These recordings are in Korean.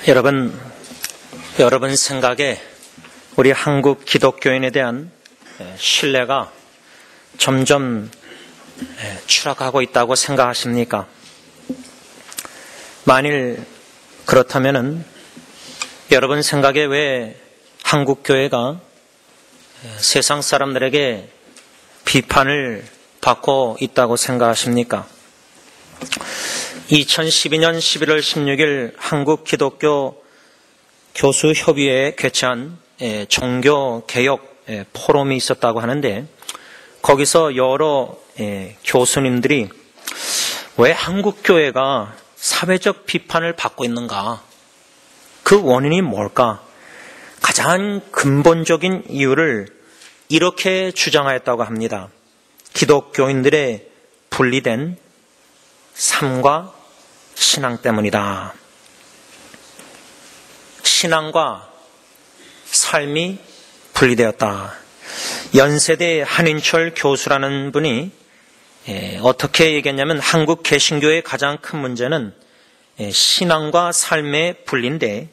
여러분 생각에 우리 한국 기독교인에 대한 신뢰가 점점 추락하고 있다고 생각하십니까? 만일 그렇다면은 여러분 생각에 왜 한국 교회가 세상 사람들에게 비판을 받고 있다고 생각하십니까? 2012년 11월 16일 한국 기독교 교수협의회에 개최한 종교개혁 포럼이 있었다고 하는데, 거기서 여러 교수님들이 왜 한국 교회가 사회적 비판을 받고 있는가, 그 원인이 뭘까, 가장 근본적인 이유를 이렇게 주장하였다고 합니다. 기독교인들의 분리된 삶과 신앙 때문이다. 신앙과 삶이 분리되었다. 연세대 한인철 교수라는 분이 어떻게 얘기했냐면, 한국 개신교의 가장 큰 문제는 신앙과 삶의 분리인데,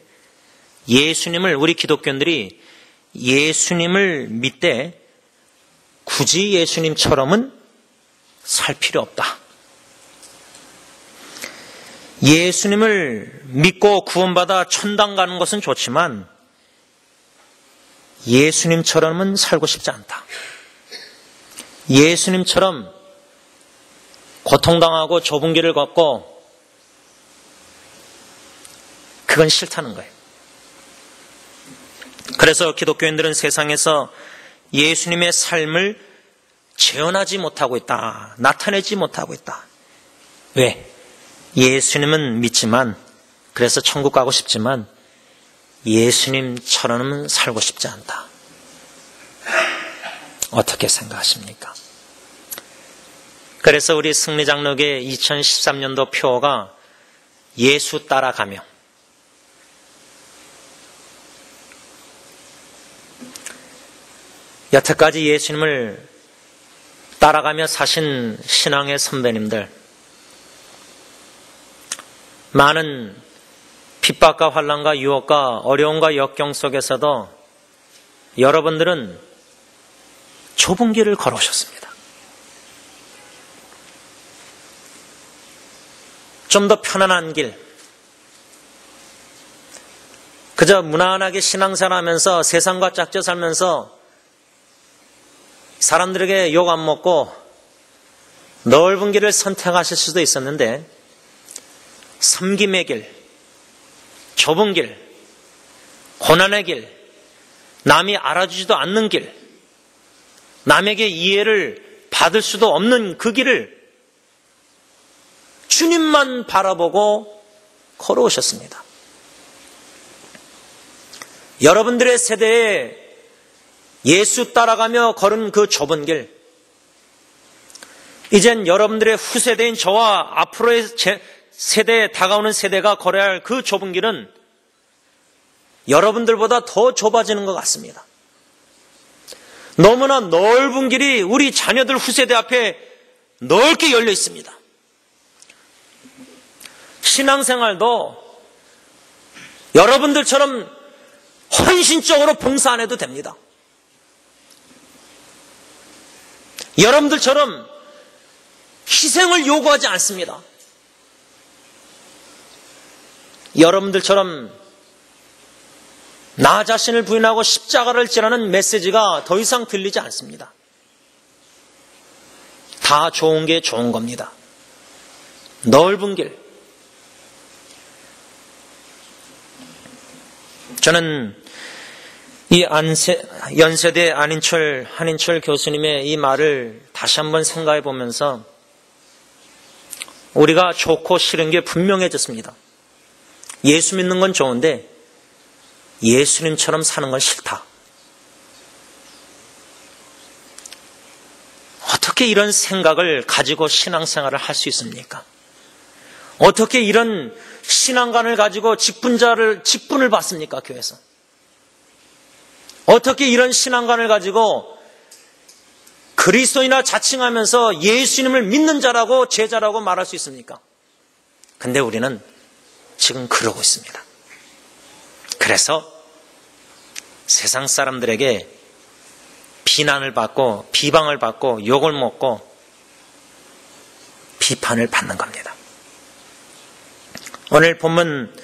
우리 기독교인들이 예수님을 믿되 굳이 예수님처럼은 살 필요 없다. 예수님을 믿고 구원받아 천당 가는 것은 좋지만 예수님처럼은 살고 싶지 않다. 예수님처럼 고통당하고 좁은 길을 걷고, 그건 싫다는 거예요. 그래서 기독교인들은 세상에서 예수님의 삶을 재현하지 못하고 있다. 나타내지 못하고 있다. 왜? 예수님은 믿지만, 그래서 천국 가고 싶지만 예수님처럼은 살고 싶지 않다. 어떻게 생각하십니까? 그래서 우리 승리장로교회 2013년도 표어가 예수 따라가며, 여태까지 예수님을 따라가며 사신 신앙의 선배님들, 많은 핍박과 환난과 유혹과 어려움과 역경 속에서도 여러분들은 좁은 길을 걸어오셨습니다. 좀 더 편안한 길, 그저 무난하게 신앙생활하면서 세상과 짝져 살면서 사람들에게 욕 안 먹고 넓은 길을 선택하실 수도 있었는데, 섬김의 길, 좁은 길, 고난의 길, 남이 알아주지도 않는 길, 남에게 이해를 받을 수도 없는 그 길을 주님만 바라보고 걸어오셨습니다. 여러분들의 세대에 예수 따라가며 걸은 그 좁은 길, 이젠 여러분들의 후세대인 저와 앞으로의 세대에 다가오는 세대가 걸어야 할 그 좁은 길은 여러분들보다 더 좁아지는 것 같습니다. 너무나 넓은 길이 우리 자녀들 후세대 앞에 넓게 열려 있습니다. 신앙생활도 여러분들처럼 헌신적으로 봉사 안 해도 됩니다. 여러분들처럼 희생을 요구하지 않습니다. 여러분들처럼 나 자신을 부인하고 십자가를 지라는 메시지가 더 이상 들리지 않습니다. 다 좋은 게 좋은 겁니다. 넓은 길. 저는 이 연세대 한인철 교수님의 이 말을 다시 한번 생각해 보면서 우리가 좋고 싫은 게 분명해졌습니다. 예수 믿는 건 좋은데 예수님처럼 사는 건 싫다. 어떻게 이런 생각을 가지고 신앙생활을 할 수 있습니까? 어떻게 이런 신앙관을 가지고 직분을 받습니까, 교회에서? 어떻게 이런 신앙관을 가지고 그리스도인이라 자칭하면서 예수님을 믿는 자라고 제자라고 말할 수 있습니까? 근데 우리는 지금 그러고 있습니다. 그래서 세상 사람들에게 비난을 받고 비방을 받고 욕을 먹고 비판을 받는 겁니다. 오늘 본문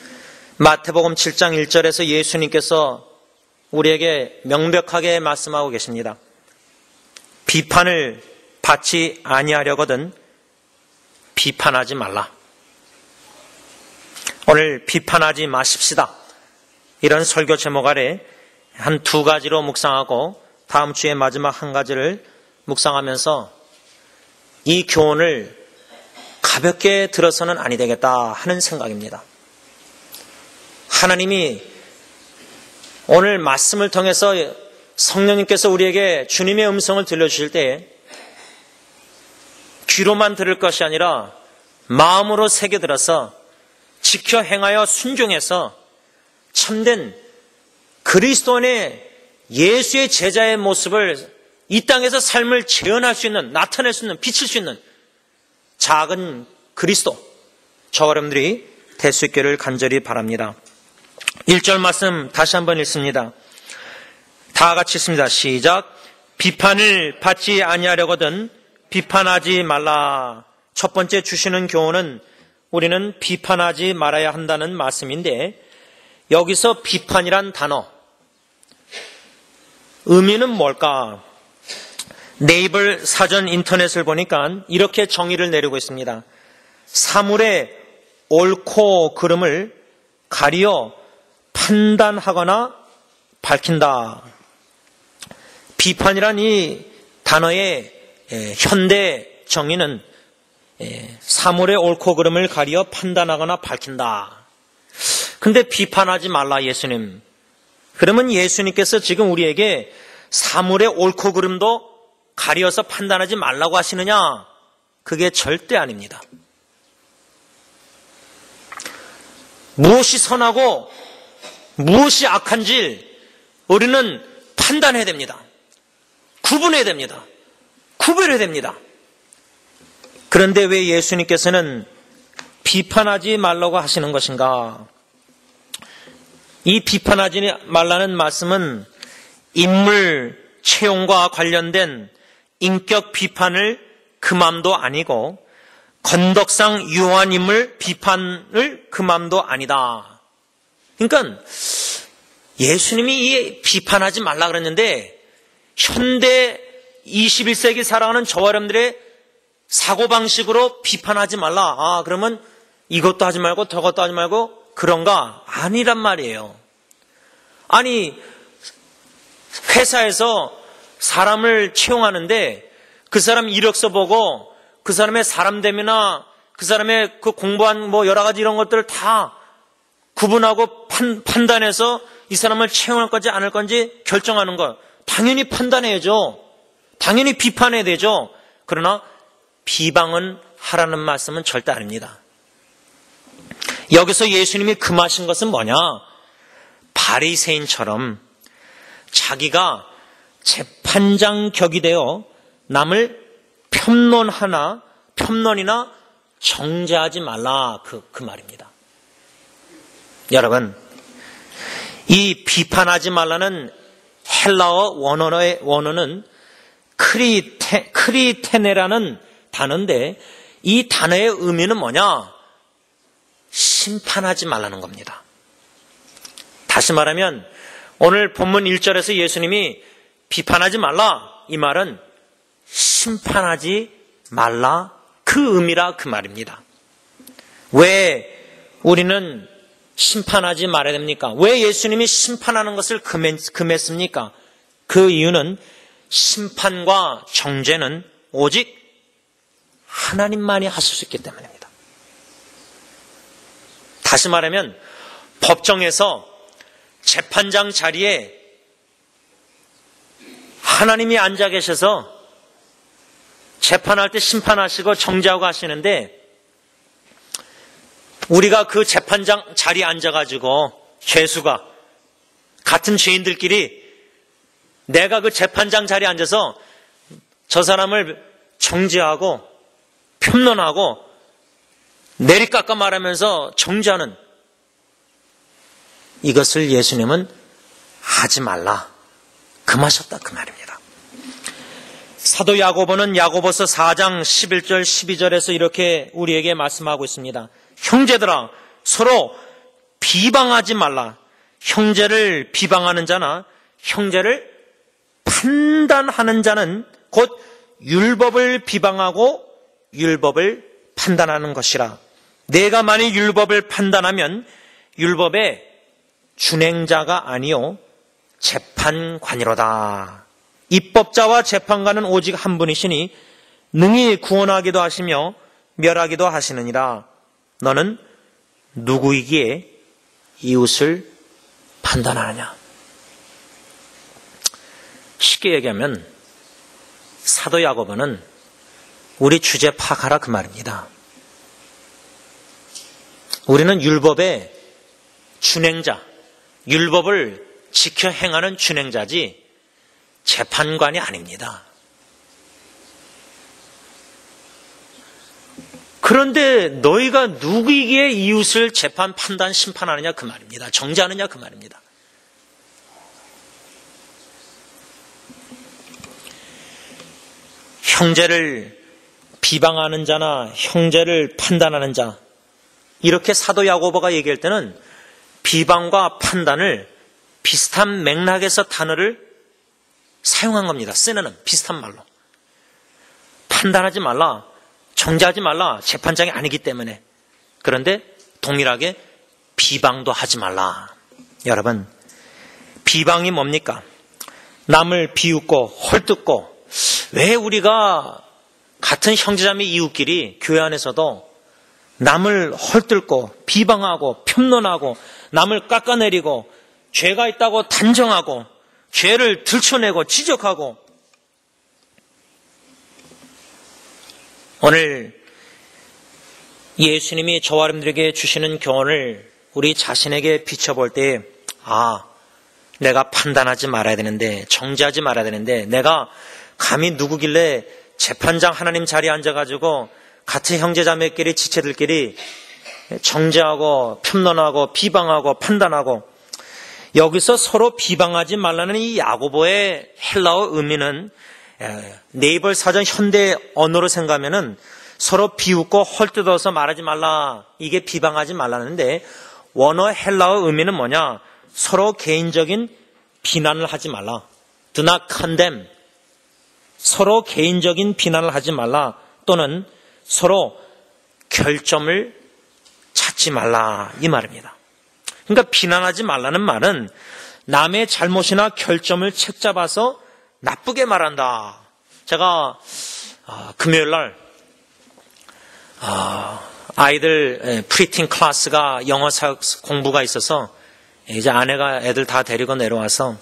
마태복음 7장 1절에서 예수님께서 우리에게 명백하게 말씀하고 계십니다. 비판을 받지 아니하려거든 비판하지 말라. 오늘 비판하지 마십시다. 이런 설교 제목 아래 한 두 가지로 묵상하고 다음 주에 마지막 한 가지를 묵상하면서 이 교훈을 가볍게 들어서는 아니 되겠다 하는 생각입니다. 하나님이 오늘 말씀을 통해서 성령님께서 우리에게 주님의 음성을 들려주실 때 귀로만 들을 것이 아니라 마음으로 새겨들어서 지켜 행하여 순종해서 참된 그리스도인의 예수의 제자의 모습을 이 땅에서 삶을 재현할 수 있는, 나타낼 수 있는, 비칠 수 있는 작은 그리스도, 저와 여러분들이 될 수 있기를 간절히 바랍니다. 1절 말씀 다시 한번 읽습니다. 다 같이 읽습니다. 시작. 비판을 받지 아니하려거든 비판하지 말라. 첫 번째 주시는 교훈은 우리는 비판하지 말아야 한다는 말씀인데, 여기서 비판이란 단어 의미는 뭘까? 네이버 사전 인터넷을 보니까 이렇게 정의를 내리고 있습니다. 사물의 옳고 그름을 가리어 판단하거나 밝힌다. 비판이란 이 단어의 현대 정의는 사물의 옳고 그름을 가리어 판단하거나 밝힌다. 근데 비판하지 말라 예수님. 그러면 예수님께서 지금 우리에게 사물의 옳고 그름도 가리어서 판단하지 말라고 하시느냐? 그게 절대 아닙니다. 무엇이 선하고 무엇이 악한지 우리는 판단해야 됩니다. 구분해야 됩니다. 구별해야 됩니다. 그런데 왜 예수님께서는 비판하지 말라고 하시는 것인가? 이 비판하지 말라는 말씀은 인물 채용과 관련된 인격 비판을 금함도 아니고 건덕상 유한 인물 비판을 금함도 아니다. 그러니까 예수님이 이 비판하지 말라 그랬는데 현대 21세기 살아가는 저와 여러분들의 사고방식으로 비판하지 말라. 그러면 이것도 하지 말고 저것도 하지 말고 그런가? 아니란 말이에요. 아니, 회사에서 사람을 채용하는데 그 사람 이력서 보고 그 사람의 사람됨이나 그 사람의 그 공부한 여러 가지 이런 것들을 다 구분하고 판단해서 이 사람을 채용할 건지 안 할 건지 결정하는 것. 당연히 판단해야죠. 당연히 비판해야 되죠. 그러나 비방은 하라는 말씀은 절대 아닙니다. 여기서 예수님이 금하신 것은 뭐냐? 바리새인처럼 자기가 재판장 격이 되어 남을 편론이나 정죄하지 말라 그 말입니다. 여러분, 이 비판하지 말라는 헬라어 원어는 크리테네라는 단어인데 이 단어의 의미는 뭐냐? 심판하지 말라는 겁니다. 다시 말하면 오늘 본문 1절에서 예수님이 비판하지 말라 이 말은 심판하지 말라 그 의미라 그 말입니다. 왜 우리는 심판하지 말아야 됩니까? 왜 예수님이 심판하는 것을 금했습니까? 그 이유는 심판과 정죄는 오직 하나님만이 하실 수 있기 때문입니다. 다시 말하면 법정에서 재판장 자리에 하나님이 앉아 계셔서 재판할 때 심판하시고 정죄하고 하시는데 우리가 그 재판장 자리에 앉아가지고 죄수가 같은 죄인들끼리 내가 그 재판장 자리에 앉아서 저 사람을 정죄하고 편론하고 내리깎아 말하면서 정죄하는 이것을 예수님은 하지 말라 금하셨다 그 말입니다. 사도 야고보는 야고보서 4장 11절 12절에서 이렇게 우리에게 말씀하고 있습니다. 형제들아 서로 비방하지 말라. 형제를 비방하는 자나 형제를 판단하는 자는 곧 율법을 비방하고 율법을 판단하는 것이라. 내가 만일 율법을 판단하면 율법의 준행자가 아니요 재판관이로다. 입법자와 재판관은 오직 한 분이시니 능히 구원하기도 하시며 멸하기도 하시느니라. 너는 누구이기에 이웃을 판단하느냐. 쉽게 얘기하면 사도 야고보는 우리 주제 파악하라 그 말입니다. 우리는 율법의 준행자, 율법을 지켜 행하는 준행자지 재판관이 아닙니다. 그런데 너희가 누구이기에 이웃을 재판, 판단, 심판하느냐 그 말입니다. 정죄하느냐 그 말입니다. 형제를 비방하는 자나 형제를 판단하는 자, 이렇게 사도 야고보가 얘기할 때는 비방과 판단을 비슷한 맥락에서 단어를 사용한 겁니다. 쓰는 비슷한 말로. 판단하지 말라, 정죄하지 말라, 재판장이 아니기 때문에. 그런데 동일하게 비방도 하지 말라. 여러분, 비방이 뭡니까? 남을 비웃고 헐뜯고. 왜 우리가 같은 형제자매 이웃끼리 교회 안에서도 남을 헐뜯고 비방하고 편론하고 남을 깎아내리고 죄가 있다고 단정하고 죄를 들춰내고 지적하고. 오늘 예수님이 저와 여러분들에게 주시는 교훈을 우리 자신에게 비춰볼 때, 내가 판단하지 말아야 되는데, 정죄하지 말아야 되는데, 내가 감히 누구길래 재판장 하나님 자리에 앉아가지고 같은 형제자매끼리 지체들끼리 정죄하고 편론하고 비방하고 판단하고. 여기서 서로 비방하지 말라는 이 야고보의 헬라어 의미는 네이버 사전 현대 언어로 생각하면은 서로 비웃고 헐뜯어서 말하지 말라, 이게 비방하지 말라는데, 원어 헬라어 의미는 뭐냐? 서로 개인적인 비난을 하지 말라. Do not condemn. 서로 개인적인 비난을 하지 말라, 또는 서로 결점을 찾지 말라, 이 말입니다. 그러니까 비난하지 말라는 말은 남의 잘못이나 결점을 책잡아서 나쁘게 말한다. 제가 금요일 날 아이들 프리팅 클래스가 영어 공부가 있어서 이제 아내가 애들 다 데리고 내려와서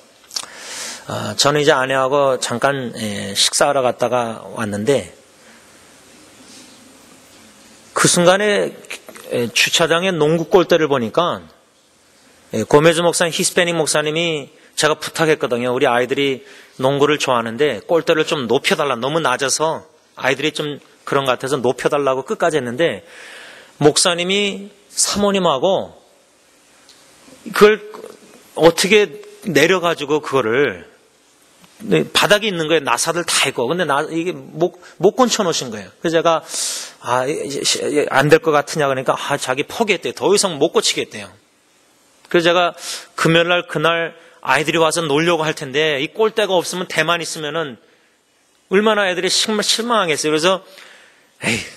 저는 이제 아내하고 잠깐 식사하러 갔다가 왔는데, 그 순간에 주차장에 농구 골대를 보니까 고메즈 목사님, 히스패닉 목사님이 제가 부탁했거든요. 우리 아이들이 농구를 좋아하는데 골대를 좀 높여달라. 너무 낮아서 아이들이 좀 그런 것 같아서 높여달라고 끝까지 했는데, 목사님이 사모님하고 그걸 어떻게 내려가지고 그거를 바닥에 있는 거에 나사들 다 있고, 근데 이게 못 건쳐 놓으신 거예요. 그래서 제가 안 될 것 같으냐 그러니까 자기 포기했대요. 더 이상 못 고치겠대요. 그래서 제가 금요일 날 그날 아이들이 와서 놀려고 할 텐데 이 골대가 없으면 대만 있으면은 얼마나 애들이 실망하겠어요. 그래서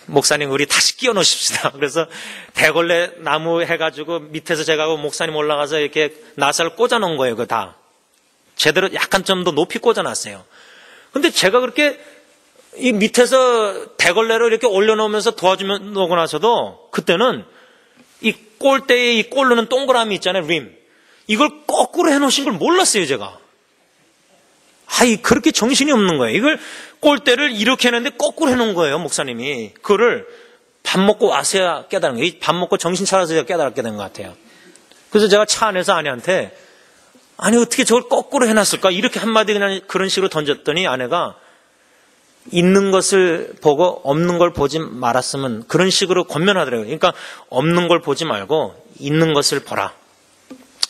목사님 우리 다시 끼워 놓으십시다. 그래서 대걸레 나무 해가지고 밑에서 제가 목사님 올라가서 이렇게 나사를 꽂아 놓은 거예요. 그거 다 제대로 약간 좀 더 높이 꽂아 놨어요. 근데 제가 그렇게 이 밑에서 대걸레로 이렇게 올려놓으면서 도와주면 놓고 나서도, 그때는 이 골대에 이 골르는 동그라미 있잖아요, 림. 이걸 거꾸로 해놓으신 걸 몰랐어요, 제가. 그렇게 정신이 없는 거예요. 이걸 골대를 이렇게 했는데 거꾸로 해놓은 거예요, 목사님이. 그거를 밥 먹고 와서야 깨달은 거예요. 밥 먹고 정신 차려서 깨달았게 된 것 같아요. 그래서 제가 차 안에서 아내한테, 어떻게 저걸 거꾸로 해놨을까? 이렇게 한마디 그냥 그런 식으로 던졌더니 아내가, 있는 것을 보고 없는 걸 보지 말았으면, 그런 식으로 권면하더라고요. 그러니까 없는 걸 보지 말고 있는 것을 보라.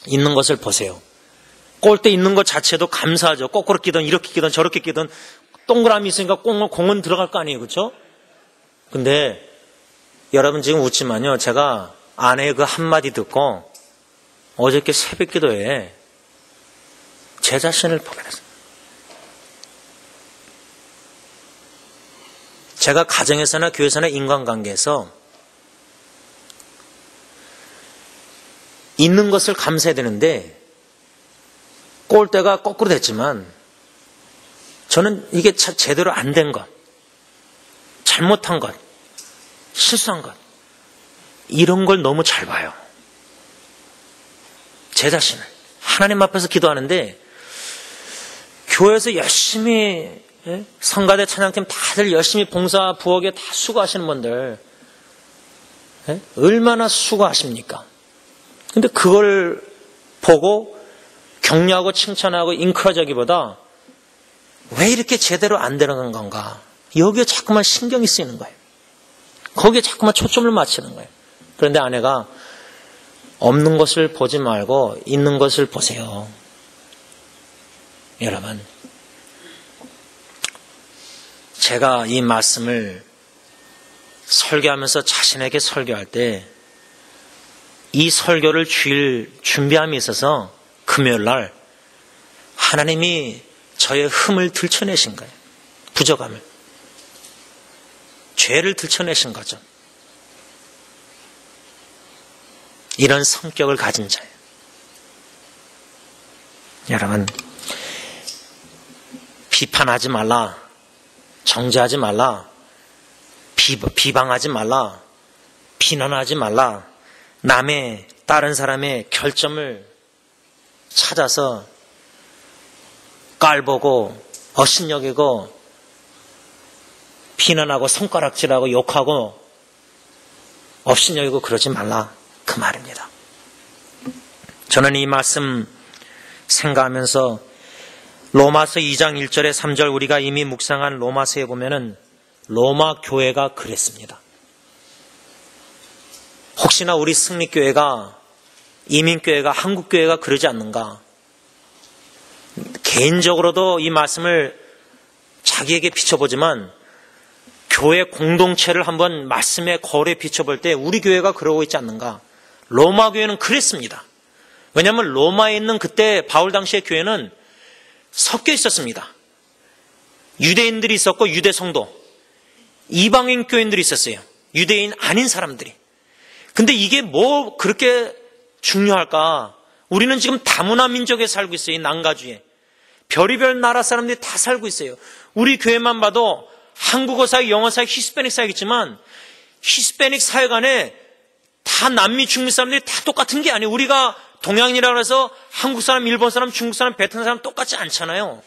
있는 것을 보세요. 골대 있는 것 자체도 감사하죠. 거꾸로 끼든 이렇게 끼든 저렇게 끼든 동그라미 있으니까 공은 들어갈 거 아니에요. 그렇죠? 근데 여러분 지금 웃지만요. 제가 아내의 그 한마디 듣고 어저께 새벽 기도에 제 자신을 보게 됐어요. 제가 가정에서나 교회에서나 인간관계에서 있는 것을 감사해야 되는데 꼴대가 거꾸로 됐지만 저는 이게 제대로 안 된 것, 잘못한 것, 실수한 것 이런 걸 너무 잘 봐요. 제 자신을 하나님 앞에서 기도하는데 교회에서 열심히 성가대 찬양팀 다들 열심히 봉사 부엌에 다 수고하시는 분들 얼마나 수고하십니까? 근데 그걸 보고 격려하고 칭찬하고 인크라하기보다 왜 이렇게 제대로 안 되는 건가? 여기에 자꾸만 신경이 쓰이는 거예요. 거기에 자꾸만 초점을 맞추는 거예요. 그런데 아내가 없는 것을 보지 말고 있는 것을 보세요. 여러분, 제가 이 말씀을 설교하면서 자신에게 설교할 때 이 설교를 주일 준비함에 있어서 금요일 날 하나님이 저의 흠을 들춰내신 거예요. 부족함을. 죄를 들춰내신 거죠. 이런 성격을 가진 자예요. 여러분, 비판하지 말라. 정죄하지 말라. 비방하지 말라. 비난하지 말라. 다른 사람의 결점을 찾아서 깔보고 업신여기고 비난하고 손가락질하고 욕하고 업신여기고 그러지 말라. 그 말입니다. 저는 이 말씀 생각하면서 로마서 2장 1절에 3절 우리가 이미 묵상한 로마서에 보면은 로마 교회가 그랬습니다. 혹시나 우리 승리교회가 이민교회가 한국교회가 그러지 않는가? 개인적으로도 이 말씀을 자기에게 비춰보지만 교회 공동체를 한번 말씀의 거울에 비춰볼 때 우리 교회가 그러고 있지 않는가? 로마 교회는 그랬습니다. 왜냐하면 로마에 있는 그때 바울 당시의 교회는 섞여 있었습니다. 유대인들이 있었고 유대 성도, 이방인 교인들이 있었어요. 유대인 아닌 사람들이. 근데 이게 뭐 그렇게 중요할까? 우리는 지금 다문화 민족에 살고 있어요. 이 난가주에. 별의별 나라 사람들이 다 살고 있어요. 우리 교회만 봐도 한국어 사회, 영어 사회, 히스패닉 사회겠지만 히스패닉 사회 간에 다 남미, 중미 사람들이 다 똑같은 게 아니에요. 우리가 동양이라고 해서 한국 사람, 일본 사람, 중국 사람, 베트남 사람 똑같지 않잖아요.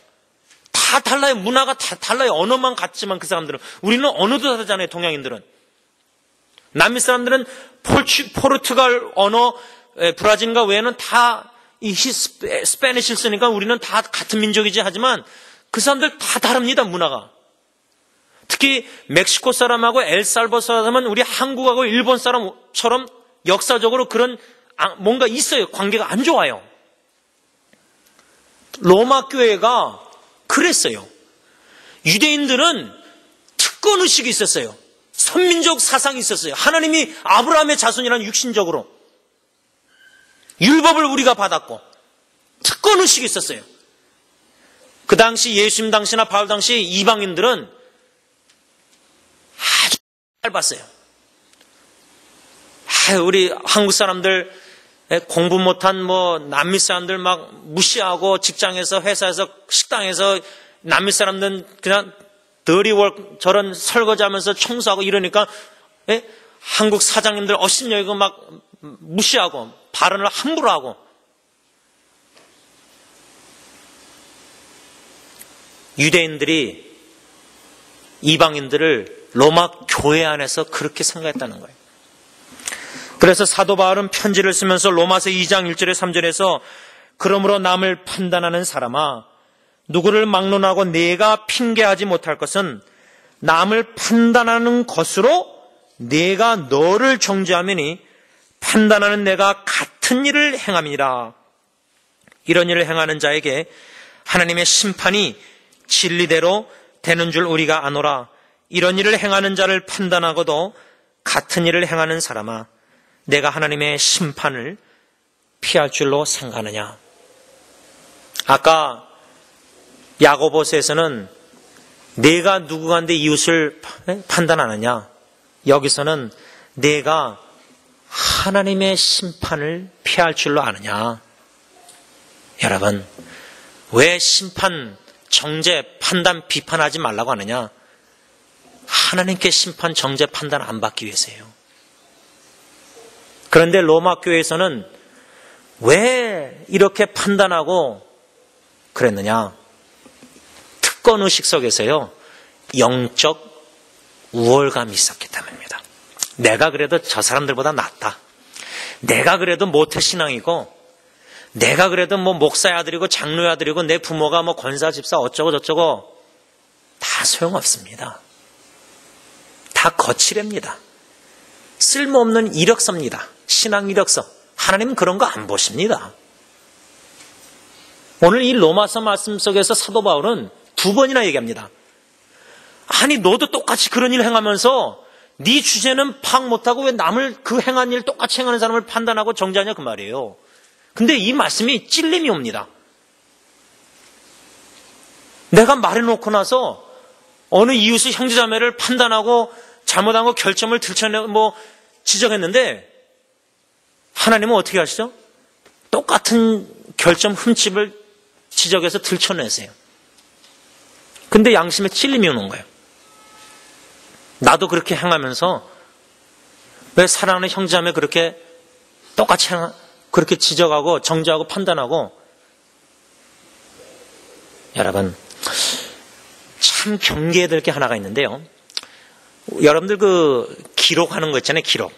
다 달라요. 문화가 다 달라요. 언어만 같지만 그 사람들은. 우리는 언어도 다르잖아요. 동양인들은. 남미 사람들은 포르투갈 언어, 브라질과 외에는 다 이 스페니쉬를 쓰니까 우리는 다 같은 민족이지 하지만 그 사람들 다 다릅니다. 문화가. 특히 멕시코 사람하고 엘살바도르 사람은 우리 한국하고 일본 사람처럼 역사적으로 그런 뭔가 있어요. 관계가 안 좋아요. 로마 교회가 그랬어요. 유대인들은 특권의식이 있었어요. 선민족 사상이 있었어요. 하나님이 아브라함의 자손이라는 육신적으로 율법을 우리가 받았고 특권의식이 있었어요. 그 당시 예수님 당시나 바울 당시 이방인들은 아주 짧았어요. 우리 한국 사람들 공부 못한 남미 사람들 막 무시하고 직장에서 회사에서 식당에서 남미 사람들은 그냥 더리월 저런 설거지하면서 청소하고 이러니까 한국 사장님들 업신여기고 막 무시하고 발언을 함부로 하고 유대인들이 이방인들을 로마 교회 안에서 그렇게 생각했다는 거예요. 그래서 사도 바울은 편지를 쓰면서 로마서 2장 1절에 3절에서 그러므로 남을 판단하는 사람아 누구를 막론하고 내가 핑계하지 못할 것은 남을 판단하는 것으로 내가 너를 정죄하매니 판단하는 내가 같은 일을 행함이라. 이런 일을 행하는 자에게 하나님의 심판이 진리대로 되는 줄 우리가 아노라. 이런 일을 행하는 자를 판단하고도 같은 일을 행하는 사람아, 내가 하나님의 심판을 피할 줄로 생각하느냐. 아까 야고보서에서는 내가 누구간데 이웃을 판단하느냐. 여기서는 내가 하나님의 심판을 피할 줄로 아느냐. 여러분, 왜 심판, 정죄, 판단, 비판하지 말라고 하느냐? 하나님께 심판, 정죄, 판단 안 받기 위해서예요. 그런데 로마 교회에서는 왜 이렇게 판단하고 그랬느냐? 특권의식 속에서요, 영적 우월감이 있었기 때문입니다. 내가 그래도 저 사람들보다 낫다. 내가 그래도 모태신앙이고, 내가 그래도 뭐 목사의 아들이고 장로의 아들이고 내 부모가 뭐 권사 집사 어쩌고 저쩌고 다 소용없습니다. 다 거칠입니다. 쓸모없는 이력서입니다. 신앙 이력서. 하나님은 그런 거 안 보십니다. 오늘 이 로마서 말씀 속에서 사도 바울은 2번이나 얘기합니다. 아니 너도 똑같이 그런 일 행하면서 네 주제는 파악 못하고 왜 남을 그 행한 일 똑같이 행하는 사람을 판단하고 정죄하냐 그 말이에요. 근데 이 말씀이 찔림이 옵니다. 내가 말해놓고 나서 어느 이웃의 형제자매를 판단하고 잘못한 거 결점을 지적했는데 하나님은 어떻게 하시죠? 똑같은 결점 흠집을 지적해서 들춰내세요. 근데 양심에 찔림이 오는 거예요. 나도 그렇게 행하면서 왜 사랑하는 형제자매 그렇게 똑같이 그렇게 지적하고 정죄하고 판단하고. 여러분, 참 경계해야 될 게 하나가 있는데요. 여러분들 그 기록하는 거 있잖아요. 기록.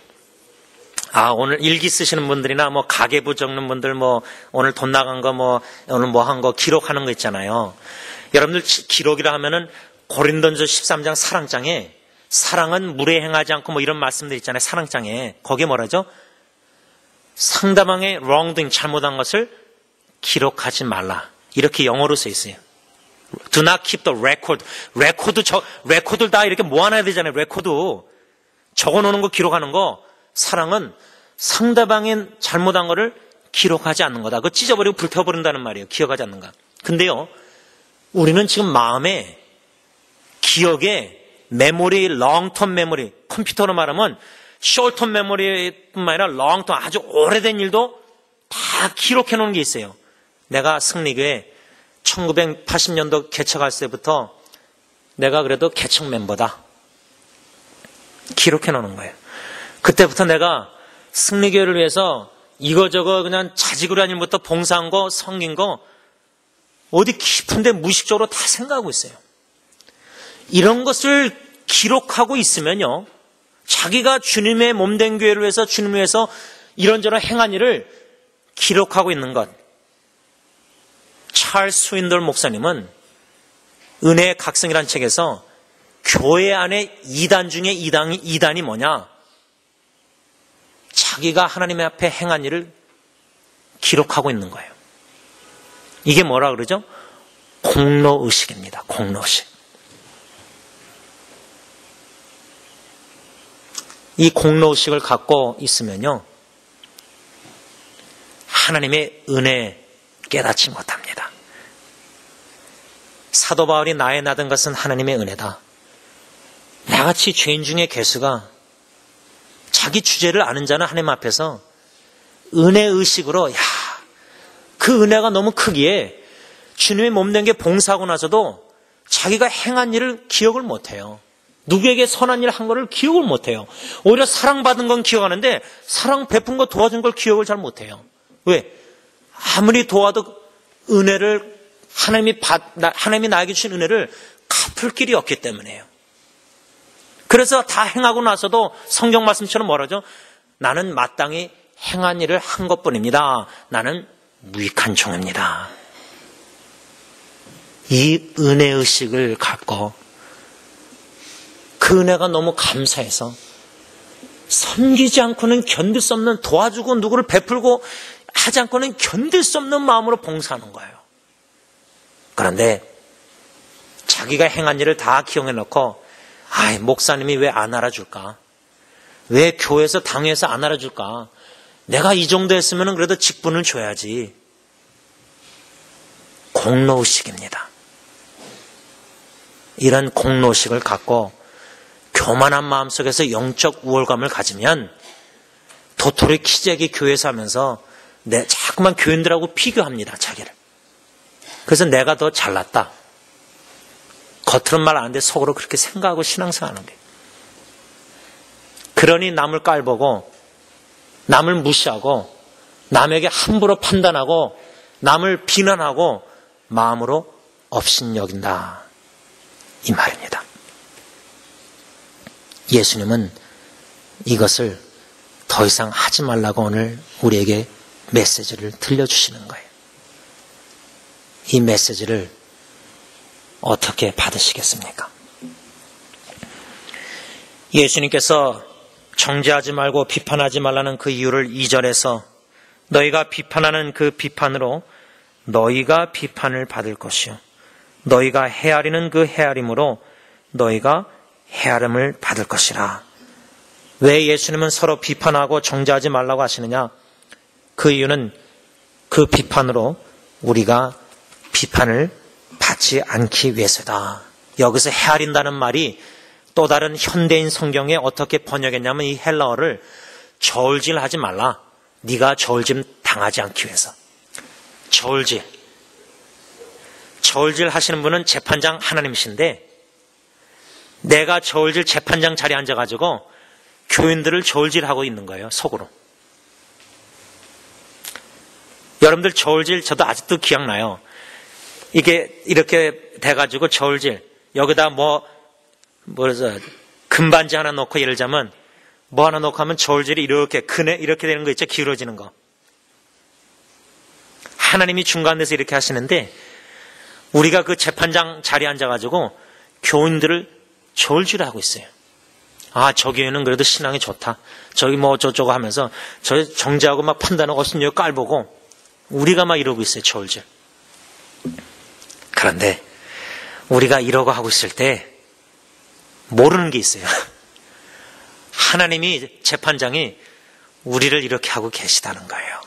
오늘 일기 쓰시는 분들이나 뭐 가계부 적는 분들 뭐 오늘 돈 나간 거 뭐 오늘 뭐 한 거 기록하는 거 있잖아요. 여러분들 기록이라 하면은 고린도전서 13장 사랑장에 사랑은 물에 행하지 않고 뭐 이런 말씀들 있잖아요. 사랑장에. 거기에 뭐라죠? 상대방의 wrongdoing, 잘못한 것을 기록하지 말라. 이렇게 영어로 써 있어요. Do not keep the record. 레코드를 다 이렇게 모아놔야 되잖아요. 레코드. 적어놓는 거, 기록하는 거. 사랑은 상대방의 잘못한 거를 기록하지 않는 거다. 그거 찢어버리고 불태워버린다는 말이에요. 기억하지 않는가. 근데요, 우리는 지금 마음에, 기억에, 메모리, 롱텀 메모리, 컴퓨터로 말하면 숏텀 메모리뿐만 아니라 롱텀, 아주 오래된 일도 다 기록해 놓은 게 있어요. 내가 승리교회 1980년도 개척할 때부터 내가 그래도 개척 멤버다. 기록해 놓는 거예요. 그때부터 내가 승리교회를 위해서 이거저거 그냥 자직으로 한 일부터 봉사한 거, 섬긴 거 어디 깊은데 무의식적으로 다 생각하고 있어요. 이런 것을 기록하고 있으면요, 자기가 주님의 몸된 교회를 위해서 주님을 위해서 이런저런 행한 일을 기록하고 있는 것. 찰스 스윈돌 목사님은 은혜의 각성이라는 책에서 교회 안에 2단 중에 2단이 뭐냐? 자기가 하나님의 앞에 행한 일을 기록하고 있는 거예요. 이게 뭐라 그러죠? 공로의식입니다. 공로의식. 이 공로의식을 갖고 있으면요, 하나님의 은혜 깨닫지 못합니다. 사도 바울이 나에 나던 것은 하나님의 은혜다. 나같이 죄인 중에 괴수가 자기 주제를 아는 자는 하나님 앞에서 은혜의식으로, 그 은혜가 너무 크기에 주님의 몸된 게 봉사하고 나서도 자기가 행한 일을 기억을 못해요. 누구에게 선한 일 한 거를 기억을 못해요. 오히려 사랑받은 건 기억하는데 사랑 베푼 거 도와준 걸 기억을 잘 못해요. 왜? 아무리 도와도 은혜를 하나님이 나에게 주신 은혜를 갚을 길이 없기 때문에요. 그래서 다 행하고 나서도 성경 말씀처럼 뭐라죠? 나는 마땅히 행한 일을 한 것뿐입니다. 나는 무익한 종입니다. 이 은혜의식을 갖고 그 은혜가 너무 감사해서 섬기지 않고는 견딜 수 없는, 도와주고 누구를 베풀고 하지 않고는 견딜 수 없는 마음으로 봉사하는 거예요. 그런데 자기가 행한 일을 다 기억해 놓고 목사님이 왜 안 알아줄까? 왜 교회에서 당회에서 안 알아줄까? 내가 이 정도 했으면 그래도 직분을 줘야지. 공로의식입니다. 이런 공로의식을 갖고 교만한 마음속에서 영적 우월감을 가지면 도토리 키재기 교회에서 하면서 자꾸만 교인들하고 비교합니다. 자기를. 그래서 내가 더 잘났다. 겉으로는 말 안 하는데 속으로 그렇게 생각하고 신앙생활하는 거예요. 그러니 남을 깔보고 남을 무시하고 남에게 함부로 판단하고 남을 비난하고 마음으로 업신여긴다. 이 말입니다. 예수님은 이것을 더 이상 하지 말라고 오늘 우리에게 메시지를 들려주시는 거예요. 이 메시지를 어떻게 받으시겠습니까? 예수님께서 정죄하지 말고 비판하지 말라는 그 이유를 2절에서 너희가 비판하는 그 비판으로 너희가 비판을 받을 것이요 너희가 헤아리는 그 헤아림으로 너희가 헤아림을 받을 것이라. 왜 예수님은 서로 비판하고 정죄하지 말라고 하시느냐? 그 이유는 그 비판으로 우리가 비판을 받지 않기 위해서다. 여기서 헤아린다는 말이 또 다른 현대인 성경에 어떻게 번역했냐면 이 헬라어를 저울질하지 말라. 네가 저울질 당하지 않기 위해서. 저울질 하시는 분은 재판장 하나님이신데 내가 저울질 재판장 자리에 앉아가지고 교인들을 저울질하고 있는 거예요. 속으로. 여러분들 저울질 저도 아직도 기억나요. 이게 이렇게 돼가지고 저울질 여기다 금반지 하나 넣고 예를 들자면 뭐 하나 넣고 하면 저울질이 이렇게 되는 거 있죠. 기울어지는 거. 하나님이 중간에서 이렇게 하시는데 우리가 그 재판장 자리에 앉아가지고 교인들을 저울질하고 있어요. 저 교회는 그래도 신앙이 좋다. 저기 어쩌고 하면서 저 정죄하고 막 판단하고 어순요 깔보고 우리가 막 이러고 있어요. 저울질. 그런데 우리가 이러고 하고 있을 때 모르는 게 있어요. 하나님이 재판장이 우리를 이렇게 하고 계시다는 거예요.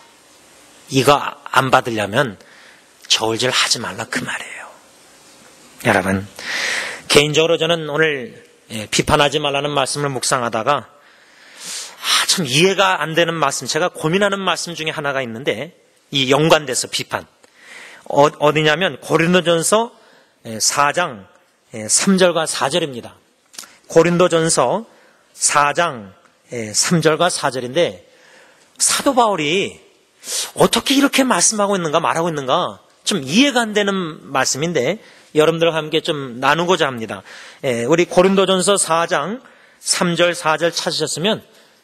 이거 안 받으려면 저울질 하지 말라 그 말이에요. 여러분, 개인적으로 저는 오늘 비판하지 말라는 말씀을 묵상하다가 참 이해가 안 되는 말씀, 제가 고민하는 말씀 중에 하나가 있는데 이 연관돼서 비판. 어디냐면 고린도전서 4장 3절과 4절입니다. 고린도전서 4장 3절과 4절인데 사도 바울이 어떻게 이렇게 말씀하고 있는가 말하고 있는가 좀 이해가 안 되는 말씀인데 여러분들과 함께 좀 나누고자 합니다. 우리 고린도전서 4장 3절 4절 찾으셨으면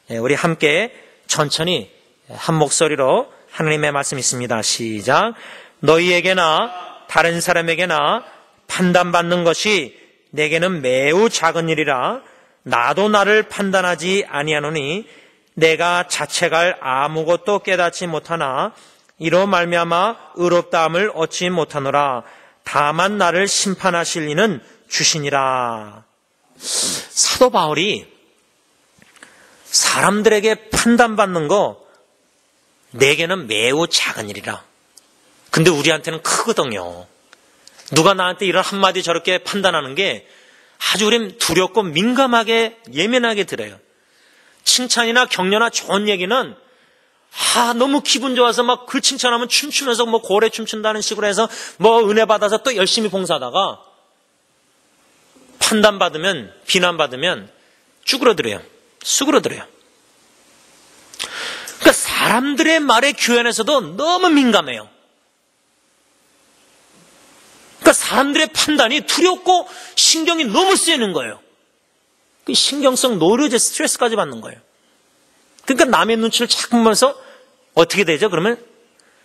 우리 함께 천천히 한 목소리로 하나님의 말씀 있습니다. 시작. 너희에게나 다른 사람에게나 판단받는 것이 내게는 매우 작은 일이라 나도 나를 판단하지 아니하노니 내가 자책할 아무것도 깨닫지 못하나 이로 말미암아 의롭다함을 얻지 못하노라. 다만 나를 심판하실 이는 주시니라. 사도 바울이 사람들에게 판단받는 거 내게는 매우 작은 일이라. 근데 우리한테는 크거든요. 누가 나한테 이런 한마디 저렇게 판단하는 게 아주 우린 두렵고 민감하게 예민하게 들어요. 칭찬이나 격려나 좋은 얘기는 너무 기분 좋아서 막 그 칭찬하면 춤추면서 고래 춤춘다는 식으로 해서 은혜 받아서 또 열심히 봉사하다가 판단받으면 비난받으면 쭈그러들어요. 수그러들어요. 그러니까 사람들의 말에 교회 안에서도 너무 민감해요. 그러니까 사람들의 판단이 두렵고 신경이 너무 쓰이는 거예요. 그 신경성 노려져 스트레스까지 받는 거예요. 그러니까 남의 눈치를 자꾸 보면서 어떻게 되죠? 그러면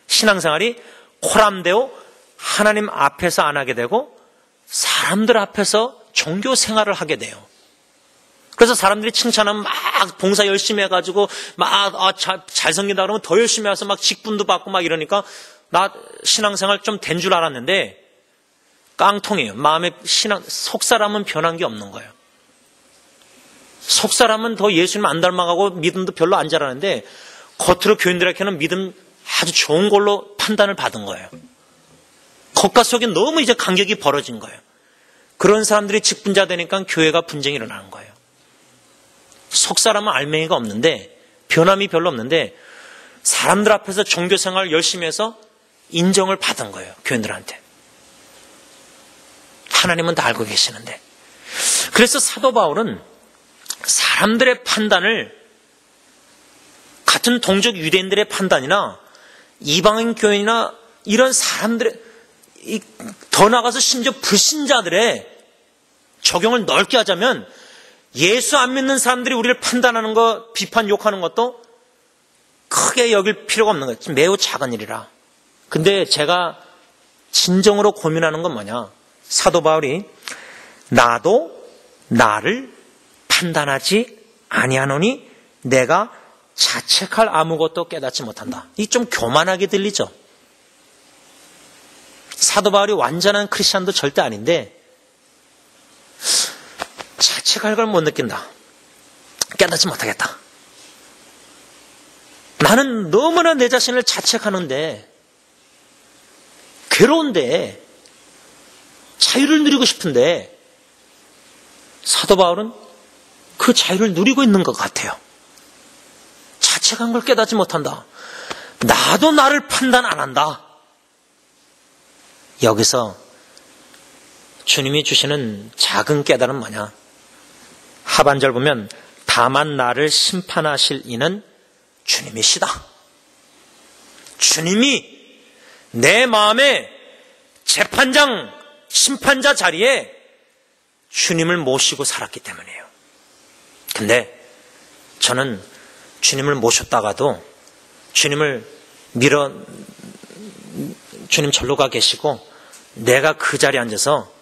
신앙생활이 코람되어 하나님 앞에서 안 하게 되고 사람들 앞에서 종교 생활을 하게 돼요. 그래서 사람들이 칭찬하면 막 봉사 열심히 해가지고 막 잘 섬긴다 그러면 더 열심히 해서 막 직분도 받고 막 이러니까 나 신앙생활 좀 된 줄 알았는데 깡통이에요. 마음에 속사람은 변한 게 없는 거예요. 속사람은 더 예수님 안 닮아가고 믿음도 별로 안 자라는데 겉으로 교인들에게는 믿음 아주 좋은 걸로 판단을 받은 거예요. 겉과 속에 너무 이제 간격이 벌어진 거예요. 그런 사람들이 직분자 되니까 교회가 분쟁이 일어나는 거예요. 속사람은 알맹이가 없는데 변함이 별로 없는데 사람들 앞에서 종교생활 열심히 해서 인정을 받은 거예요. 교인들한테. 하나님은 다 알고 계시는데. 그래서 사도 바울은 사람들의 판단을 같은 동족 유대인들의 판단이나 이방인 교인이나 이런 사람들의 더 나아가서 심지어 불신자들의 적용을 넓게 하자면 예수 안 믿는 사람들이 우리를 판단하는 거, 비판, 욕하는 것도 크게 여길 필요가 없는 거예요. 매우 작은 일이라. 근데 제가 진정으로 고민하는 건 뭐냐. 사도 바울이 나도 나를 판단하지 아니하노니 내가 자책할 아무것도 깨닫지 못한다. 이 좀 교만하게 들리죠. 사도 바울이 완전한 크리스찬도 절대 아닌데 자책할 걸 못 느낀다. 깨닫지 못하겠다. 나는 너무나 내 자신을 자책하는데 괴로운데 자유를 누리고 싶은데 사도 바울은 그 자유를 누리고 있는 것 같아요. 자책한 걸 깨닫지 못한다. 나도 나를 판단 안 한다. 여기서 주님이 주시는 작은 깨달은 뭐냐? 하반절 보면 다만 나를 심판하실 이는 주님이시다. 주님이 내 마음에 재판장, 심판자 자리에 주님을 모시고 살았기 때문이에요. 근데 저는 주님을 모셨다가도 주님 절로 가 계시고 내가 그 자리에 앉아서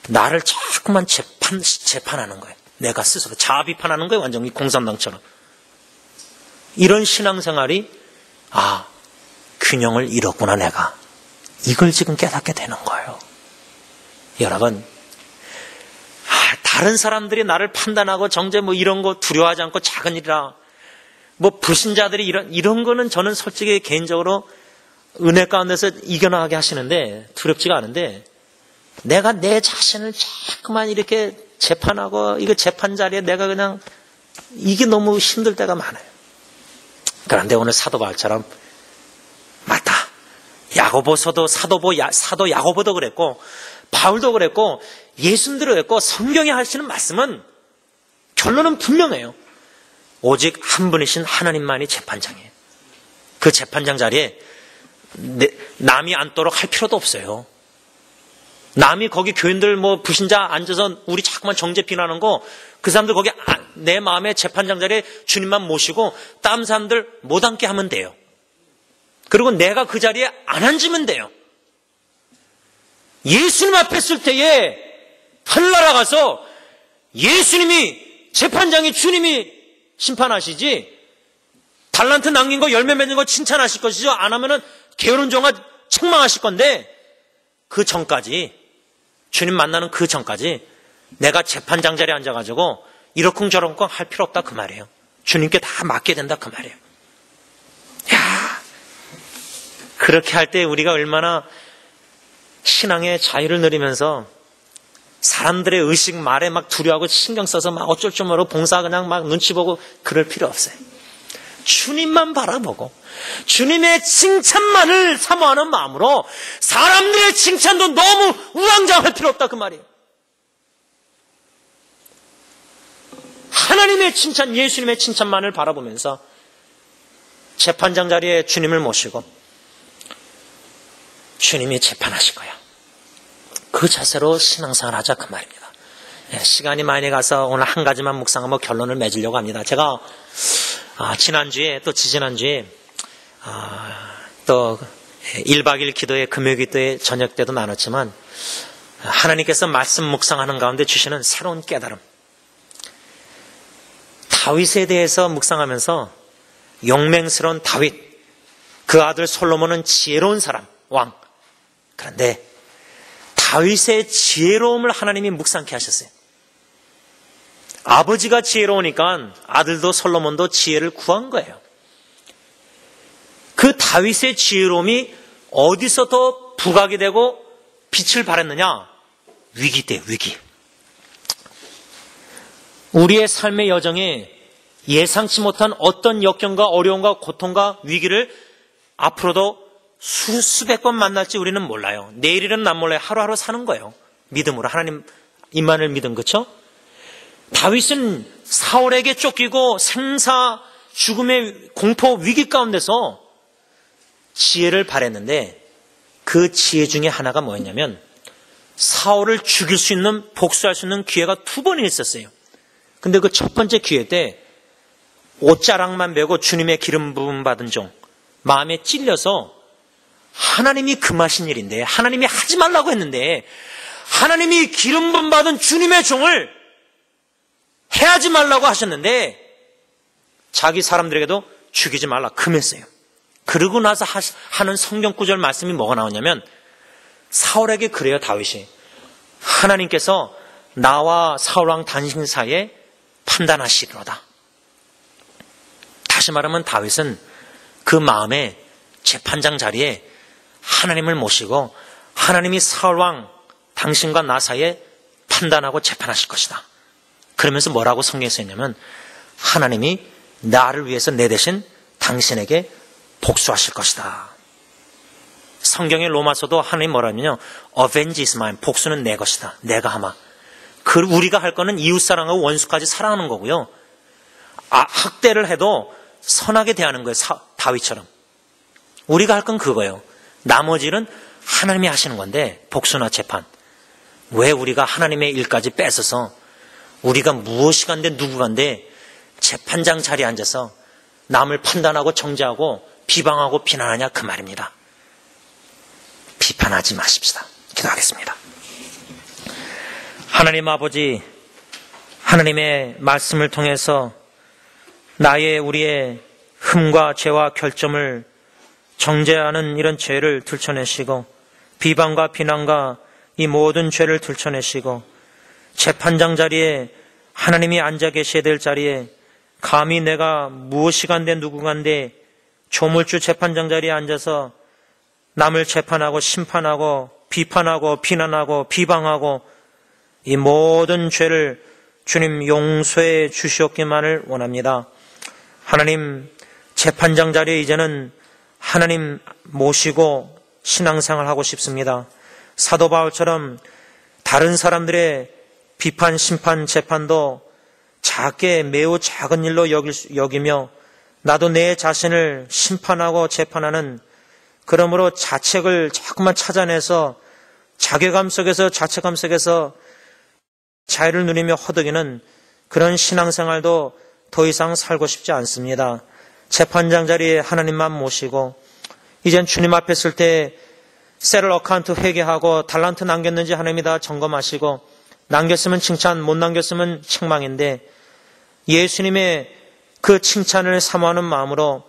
나를 자꾸만 재판하는 거예요. 내가 스스로 자아 비판하는 거예요. 완전히 공산당처럼. 이런 신앙생활이 균형을 잃었구나 내가. 이걸 지금 깨닫게 되는 거예요. 여러분, 다른 사람들이 나를 판단하고 정죄 이런 거 두려워하지 않고 작은 일이라 불신자들이 이런 거는 저는 솔직히 개인적으로 은혜 가운데서 이겨나가게 하시는데 두렵지가 않은데 내가 내 자신을 자꾸만 이렇게 재판하고 이거 재판 자리에 내가 그냥 이게 너무 힘들 때가 많아요. 그런데 오늘 사도 바울처럼 맞다. 야고보서도 사도 야고보도 그랬고 바울도 그랬고 예수님도 그랬고 성경이 하시는 말씀은 결론은 분명해요. 오직 한 분이신 하나님만이 재판장이에요. 그 재판장 자리에 남이 앉도록 할 필요도 없어요. 남이 거기 교인들 불신자 앉아서 우리 자꾸만 정죄 비난하는 거 그 사람들 거기 내 마음의 재판장 자리에 주님만 모시고 다른 사람들 못 앉게 하면 돼요. 그리고 내가 그 자리에 안 앉으면 돼요. 예수님 앞에 있을 때에 하늘나라 가서 예수님이 재판장이 주님이 심판하시지 달란트 남긴 거 열매 맺는 거 칭찬하실 것이죠. 안 하면은 게으른 종아 책망하실 건데 그 전까지 주님 만나는 그 전까지 내가 재판장 자리에 앉아가지고 이러쿵저러쿵 할 필요 없다 그 말이에요. 주님께 다 맡게 된다 그 말이에요. 야, 그렇게 할 때 우리가 얼마나 신앙의 자유를 누리면서 사람들의 의식 말에 막 두려워하고 신경 써서 막 어쩔 줄 모르고 봉사 그냥 막 눈치 보고 그럴 필요 없어요. 주님만 바라보고 주님의 칭찬만을 사모하는 마음으로 사람들의 칭찬도 너무 우왕좌왕할 필요 없다 그 말이에요. 하나님의 칭찬, 예수님의 칭찬만을 바라보면서 재판장 자리에 주님을 모시고 주님이 재판하실 거야. 그 자세로 신앙생활 하자 그 말입니다. 시간이 많이 가서 오늘 한 가지만 묵상하고 결론을 맺으려고 합니다. 제가 지난주에 또 지지난주에 또 1박 2일 기도회 금요기도회 저녁 때도 나눴지만 하나님께서 말씀 묵상하는 가운데 주시는 새로운 깨달음. 다윗에 대해서 묵상하면서 용맹스러운 다윗, 그 아들 솔로몬은 지혜로운 사람, 왕. 그런데 다윗의 지혜로움을 하나님이 묵상케 하셨어요. 아버지가 지혜로우니까 아들도 솔로몬도 지혜를 구한 거예요. 그 다윗의 지혜로움이 어디서 더 부각이 되고 빛을 발했느냐? 위기 때, 위기. 우리의 삶의 여정에 예상치 못한 어떤 역경과 어려움과 고통과 위기를 앞으로도 수백 번 만날지 우리는 몰라요. 내일은 난 몰라요. 하루하루 사는 거예요. 믿음으로 하나님 임만을 믿음, 그렇죠? 다윗은 사울에게 쫓기고 생사 죽음의 공포 위기 가운데서 지혜를 발했는데 그 지혜 중에 하나가 뭐였냐면 사울을 죽일 수 있는, 복수할 수 있는 기회가 2번이나 있었어요. 근데 그 첫 번째 기회 때 옷자락만 베고 주님의 기름 부음 받은 종, 마음에 찔려서 하나님이 금하신 일인데, 하나님이 하지 말라고 했는데 하나님이 기름 부음 받은 주님의 종을 해하지 말라고 하셨는데 자기 사람들에게도 죽이지 말라 금했어요. 그러고 나서 하는 성경 구절 말씀이 뭐가 나오냐면 사울에게 그래요. 다윗이 하나님께서 나와 사울왕 당신 사이에 판단하시리로다. 다시 말하면 다윗은 그 마음에 재판장 자리에 하나님을 모시고 하나님이 사울왕 당신과 나 사이에 판단하고 재판하실 것이다. 그러면서 뭐라고 성경에서 했냐면 하나님이 나를 위해서 내 대신 당신에게 복수하실 것이다. 성경의 로마서도 하나님 뭐라면요, Avenge is mine. 복수는 내 것이다. 내가 하마. 우리가 할 거는 이웃사랑하고 원수까지 사랑하는 거고요. 학대를 해도 선하게 대하는 거예요. 다윗처럼. 우리가 할 건 그거예요. 나머지 일은 하나님이 하시는 건데, 복수나 재판. 왜 우리가 하나님의 일까지 뺏어서 우리가 무엇이 간데 누구 간데 재판장 자리에 앉아서 남을 판단하고 정죄하고 비방하고 비난하냐, 그 말입니다. 비판하지 마십시다. 기도하겠습니다. 하나님 아버지, 하나님의 말씀을 통해서 우리의 흠과 죄와 결점을 정죄하는 이런 죄를 들춰내시고 비방과 비난과 이 모든 죄를 들춰내시고 재판장 자리에 하나님이 앉아 계셔야 될 자리에 감히 내가 무엇이 간데 누구 간데 조물주 재판장 자리에 앉아서 남을 재판하고 심판하고 비판하고 비난하고 비방하고 이 모든 죄를 주님 용서해 주시옵기만을 원합니다. 하나님, 재판장 자리에 이제는 하나님 모시고 신앙생활 하고 싶습니다. 사도 바울처럼 다른 사람들의 비판, 심판, 재판도 작게 매우 작은 일로 여기며 나도 내 자신을 심판하고 재판하는, 그러므로 자책을 자꾸만 찾아내서 자괴감 속에서 자책감 속에서 자유를 누리며 허덕이는 그런 신앙생활도 더 이상 살고 싶지 않습니다. 재판장 자리에 하나님만 모시고 이젠 주님 앞에 설 때 셀 어카운트 회개하고 달란트 남겼는지 하나님이 다 점검하시고 남겼으면 칭찬, 못 남겼으면 책망인데 예수님의 그 칭찬을 사모하는 마음으로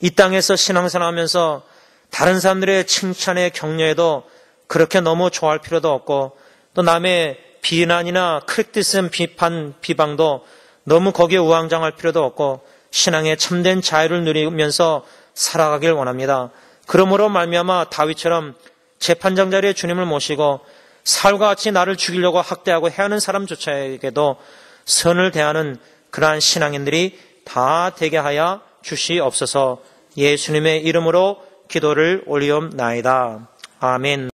이 땅에서 신앙생활하면서 다른 사람들의 칭찬에 격려해도 그렇게 너무 좋아할 필요도 없고 또 남의 비난이나 크리티즘, 비판, 비방도 너무 거기에 우왕좌왕할 필요도 없고 신앙의 참된 자유를 누리면서 살아가길 원합니다. 그러므로 말미암아 다윗처럼 재판장 자리에 주님을 모시고 사울과 같이 나를 죽이려고 학대하고 해하는 사람조차에게도 선을 대하는 그러한 신앙인들이 다 되게 하여 주시옵소서. 예수님의 이름으로 기도를 올리옵나이다. 아멘.